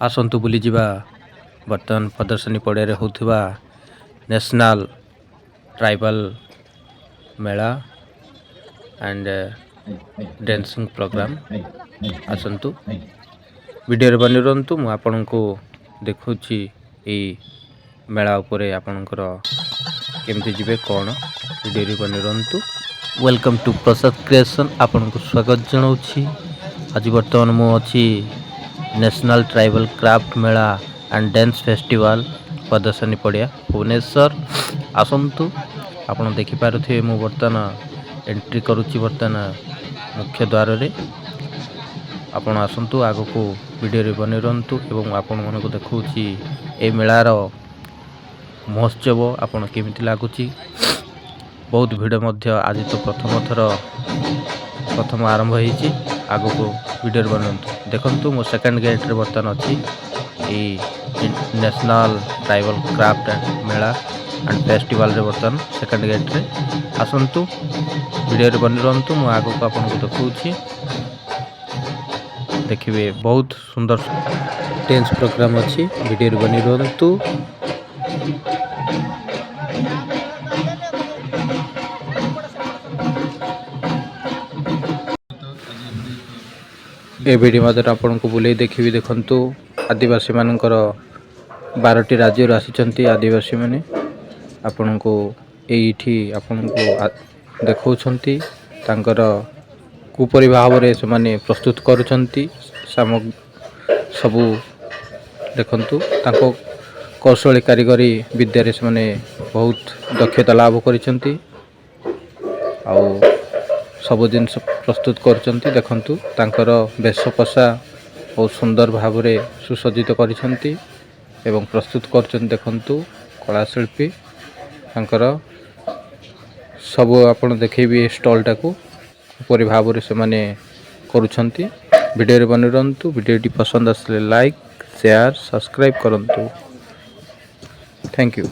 आसंतु बुली जिबा बर्तमान प्रदर्शनी पड़े होता नेशनल ट्राइबल मेला एंड डांसिंग प्रोग्राम आसंतु वीडियो बनी रंतु मु आपन को देखुची ए मेला उपरे आपनकर केमती जिबे कोन वीडियो बनी रंतु। वेलकम टू प्रसाद क्रिएशन आपन को स्वागत जनाउछि। आज बर्तमान मु अछि national tribal craft Mela and dance festival प्रदर्शनी पड़िया भुवनेश्वर आसंतु आपन देखि पारुथिबे मु बर्तमान एंट्री करूछि बर्तमान मुख्य द्वार रे आपण आसंतु आगो को वीडियो रे बने रहंतु एवं आपण मन को देखौछि ए मेलार महोत्सव आपण केमिति लागुछि। बहुत भीड़ मध्य आज तो प्रथम आरंभ होईछि। आगो को वीडियो बनंतु देखंतु मो सेकंड गेट रे बर्तन अछि ए नेशनल ट्राइबल क्राफ्ट एंड मेला एंड फेस्टिवल रे बर्तन सेकंड गेट रे आसंतु वीडियो रे बनि रहंतु मो आगो को आपण को देखौछि। देखिए बहुत सुंदर डांस प्रोग्राम अच्छी वीडियो बनी रहंतु। ए वीडियो मदर आपन को बुले देखि देखंतु आदिवासी मानकर 12टी राज्य रो आसीचंती आदिवासी माने आपन को एठी आपन को देखौछंती तांकर कुपरि भाव रे से माने प्रस्तुत करूछंती सबू देखंतु तांको कौशल कारीगरी विद्या रे से माने बहुत दक्षता लाभ करिसंती आ सब दिन प्रस्तुत करूछंती। देखंतु तांकर वेशपोषा बहुत सुंदर भाव रे सुसज्जित करिसंती एवं प्रस्तुत करछन। देखंतु कला शिल्पी तांकर सब आपण देखैबी स्टॉल टाको परि भाव रे से माने करूछंती। वीडियो रे बनि रहंतु। वीडियो पसंद आसले लाइक शेयर सब्सक्राइब करंतु। Thank you.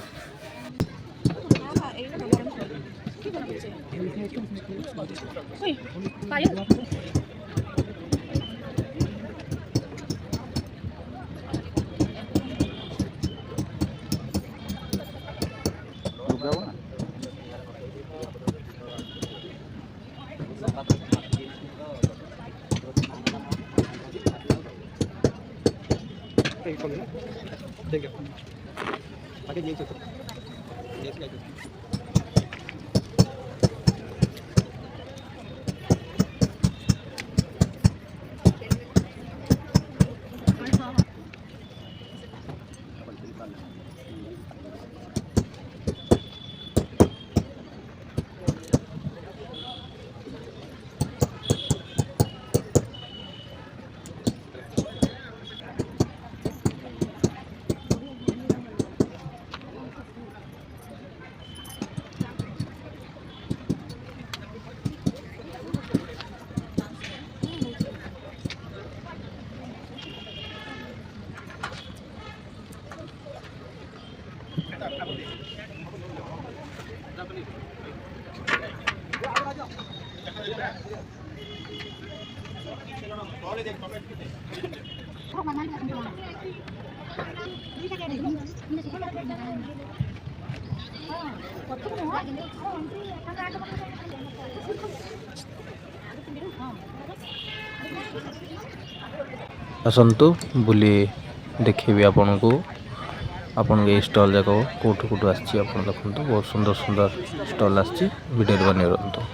आसंतु बुली देखिए आपन को आपन के स्टॉल जाको कोठु कोठु आछि आपन देखंतु बहुत सुंदर सुंदर स्टॉल आछि वीडियो बने रहंतु।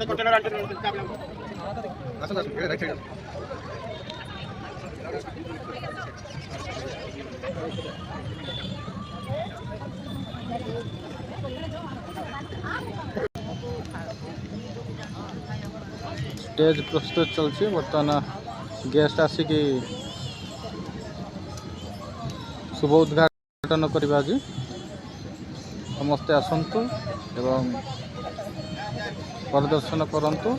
स्टेज प्रस्तुत चलछि बर्तमान गेस्ट आसिकी शुभ उद्घाटन करबा जी समस्ते आसंतु एवं परिदर्शन करंतु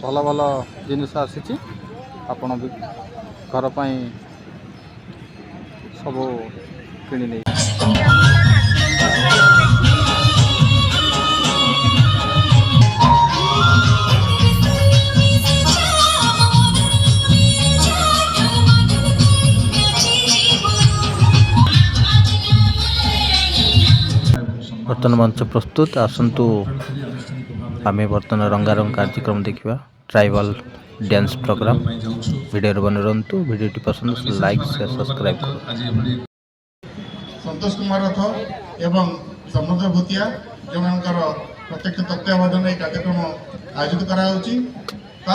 भल भल जिनिस आसी आपण भी घर पाई सब किणी नहीं बर्तमान मंच प्रस्तुत आसंतु आमे बर्तमान रंगारंग कार्यक्रम देखिबा ट्राइबल डांस प्रोग्राम वीडियो बन रहंतु वीडियो पसंद लाइक शेयर सब्सक्राइब करो। संतोष कुमार रथ एवं समुद्र भूतिया जो मानकर प्रत्यक्ष तत्वावधान ये कार्यक्रम आयोजित करा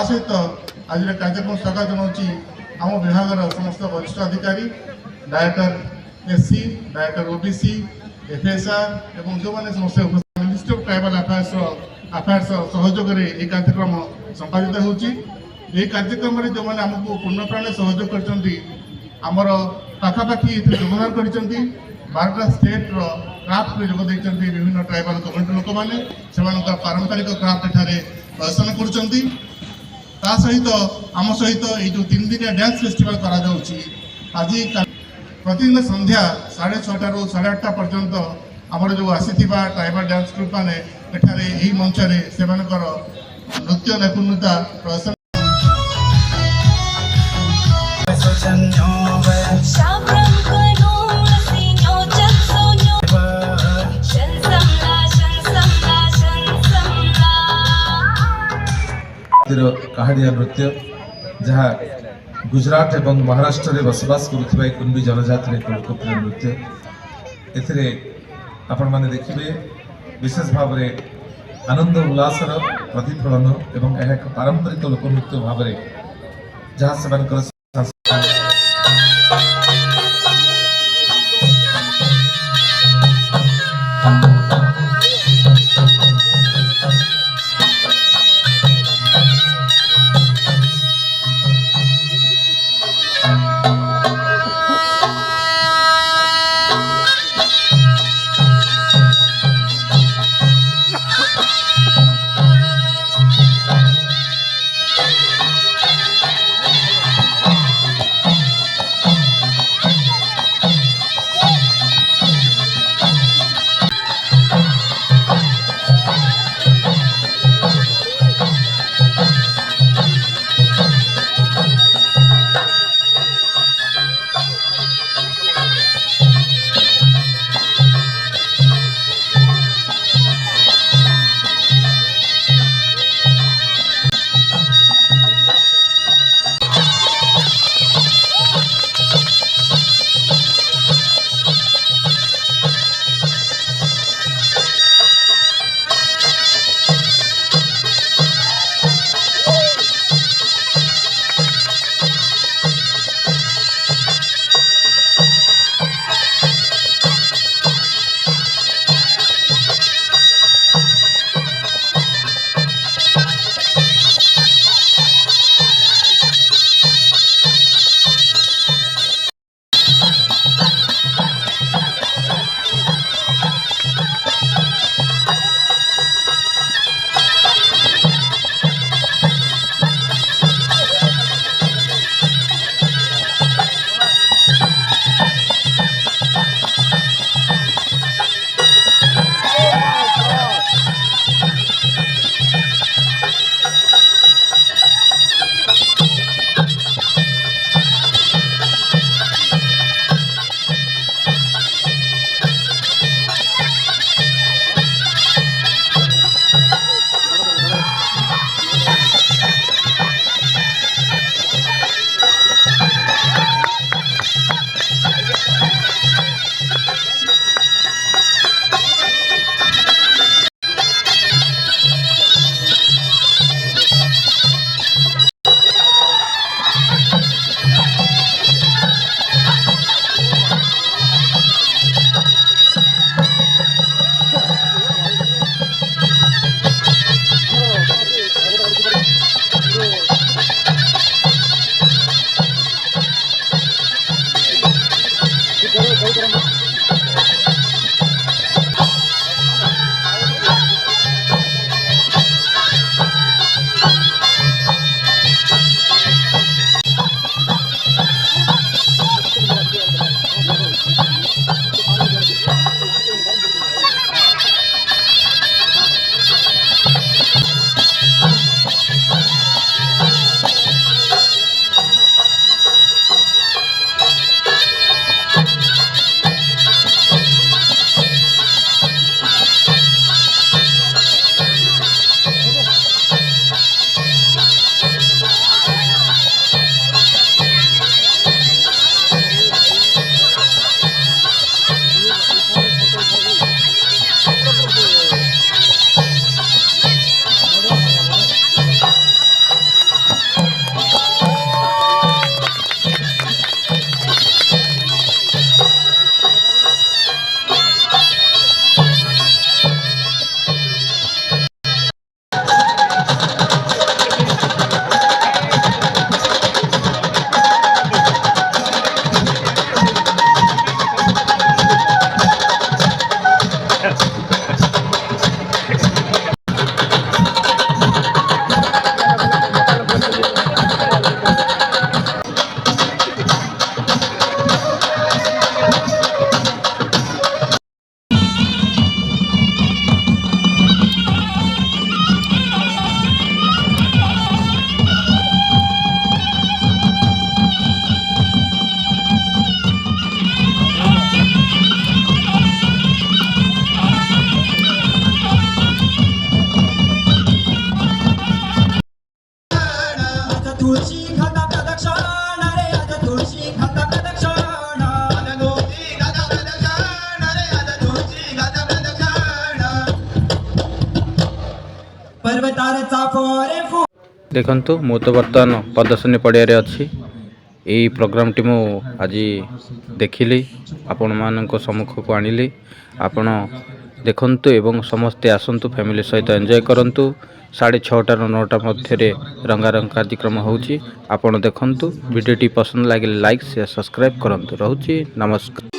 सहित आज कार्यक्रम स्वागत जनाऊँगी आम विभाग समस्त वरिष्ठ अधिकारी director SC director OBC FSR एवं जो मैंने समस्त मिनिस्ट्री ऑफ ट्राइबल अफेयर्स सहयोग ये कार्यक्रम संपादित होची कार्यक्रम जो मैंने आमको पूर्ण प्राण सहयोग कर पाखापाखि योगदान कर 12टा स्टेट क्राफ्ट में जोग देते विभिन्न ट्राइबल कम्युनिटी लोक मैंने पारंपरिक क्राफ्ट एठारे प्रदर्शन कर सहित आम सहित ये जो 3 दिनिया डांस फेस्टिवल करा आज प्रतिदिन संध्या 6:30 ରୁ 8:30 पर्यंत आमर जो आसी ट्राइबल डांस ग्रुप मैंने एठारे यही मंच से नृत्य नैपुण्यता प्रदर्शन कहाड़िया नृत्य जहाँ गुजरात एवं महाराष्ट्र में बसवास करुवा कुंबी जनजाति एक लोकप्रिय नृत्य एथिरे आपण माने देखिबे विशेष भाव में आनंद उल्लासर प्रतिफलन एवं यह एक पारंपरिक लोकनृत्य भाव में जहाँ से तुळशी घाता प्रदक्षिण रे आज तुळशी घाता प्रदक्षिण पर्वतार चाफोरे फू देखंतु मु तो बर्तमान प्रदर्शनी पड़िया अच्छी यही प्रोग्रामटी मु आज देखिली आपण मान सम्मुख को आनिली आपण देखंतु एवं समस्ते आसंतु फैमिली सहित एंजॉय करंतु 6:30 ରୁ 9ଟା ମଧ୍ୟରେ रंगारंग कार्यक्रम होउची आपण देखंतु वीडियोटी पसंद लागे लाइक शेयर सब्सक्राइब करंतु रहउची नमस्कार।